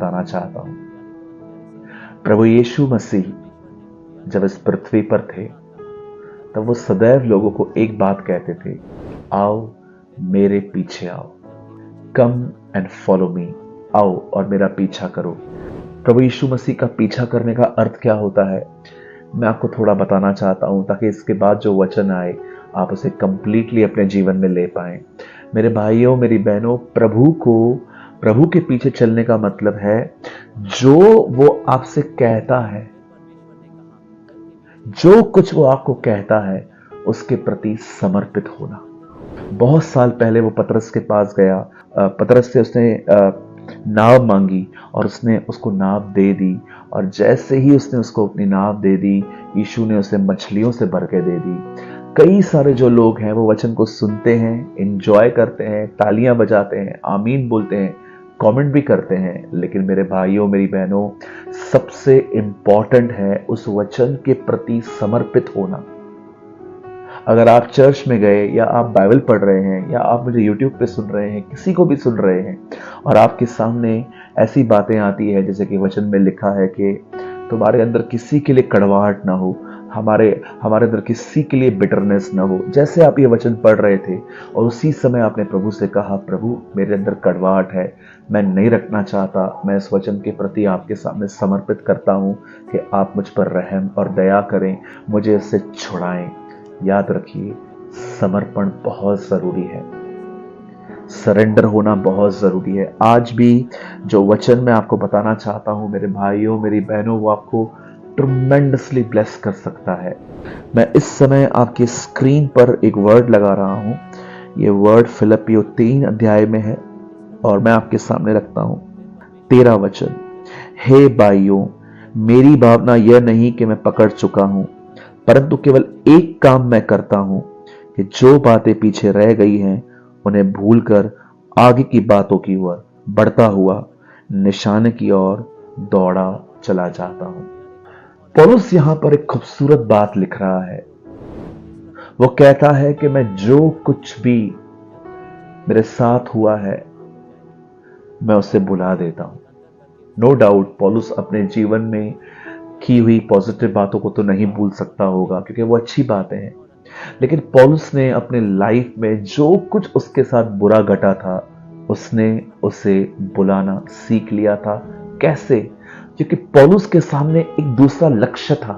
बताना चाहता हूं। प्रभु यीशु मसीह जब इस पृथ्वी पर थे तब वो सदैव लोगों को एक बात कहते थे, आओ मेरे पीछे आओ, कम एंड फॉलो मी, आओ और मेरा पीछा करो। प्रभु यीशु मसीह का पीछा करने का अर्थ क्या होता है, मैं आपको थोड़ा बताना चाहता हूं ताकि इसके बाद जो वचन आए आप उसे कंप्लीटली अपने जीवन में ले पाएं। मेरे भाइयों मेरी बहनों, प्रभु के पीछे चलने का मतलब है जो वो आपसे कहता है, जो कुछ वो आपको कहता है उसके प्रति समर्पित होना। बहुत साल पहले वो पतरस के पास गया, पतरस से उसने नाव मांगी और उसने उसको नाव दे दी, और जैसे ही उसने उसको अपनी नाव दे दी, यीशु ने उसे मछलियों से भर के दे दी। कई सारे जो लोग हैं वो वचन को सुनते हैं, एंजॉय करते हैं, तालियां बजाते हैं, आमीन बोलते हैं, कमेंट भी करते हैं, लेकिन मेरे भाइयों मेरी बहनों, सबसे इंपॉर्टेंट है उस वचन के प्रति समर्पित होना। अगर आप चर्च में गए या आप बाइबल पढ़ रहे हैं या आप मुझे यूट्यूब पे सुन रहे हैं, किसी को भी सुन रहे हैं, और आपके सामने ऐसी बातें आती है जैसे कि वचन में लिखा है कि तुम्हारे अंदर किसी के लिए कड़वाहट ना हो, हमारे अंदर किसी के लिए बिटरनेस ना हो, जैसे आप ये वचन पढ़ रहे थे और उसी समय आपने प्रभु से कहा, प्रभु मेरे अंदर कड़वाहट है, मैं नहीं रखना चाहता, मैं इस वचन के प्रति आपके सामने समर्पित करता हूं कि आप मुझ पर रहम और दया करें, मुझे इससे छुड़ाएं। याद रखिए, समर्पण बहुत जरूरी है, सरेंडर होना बहुत जरूरी है। आज भी जो वचन मैं आपको बताना चाहता हूं मेरे भाइयों मेरी बहनों, वो आपको ट्रमेंडसली ब्लेस कर सकता है। मैं इस समय आपकी स्क्रीन पर एक वर्ड लगा रहा हूं, ये वर्ड फिलिपियों 3 अध्याय में है और मैं आपके सामने रखता हूं 13 वचन। हे भाइयों, मेरी भावना यह नहीं कि मैं पकड़ चुका हूं, परंतु केवल एक काम मैं करता हूं कि जो बातें पीछे रह गई हैं उन्हें भूलकर आगे की बातों की ओर बढ़ता हुआ निशाने की ओर दौड़ा चला जाता हूं। पौलुस यहां पर एक खूबसूरत बात लिख रहा है। वो कहता है कि मैं जो कुछ भी मेरे साथ हुआ है मैं उसे भुला देता हूं। नो डाउट पौलुस अपने जीवन में की हुई पॉजिटिव बातों को तो नहीं भूल सकता होगा क्योंकि वो अच्छी बातें हैं, लेकिन पौलुस ने अपने लाइफ में जो कुछ उसके साथ बुरा घटा था उसने उसे बुलाना सीख लिया था। कैसे? क्योंकि पौलुस के सामने एक दूसरा लक्ष्य था।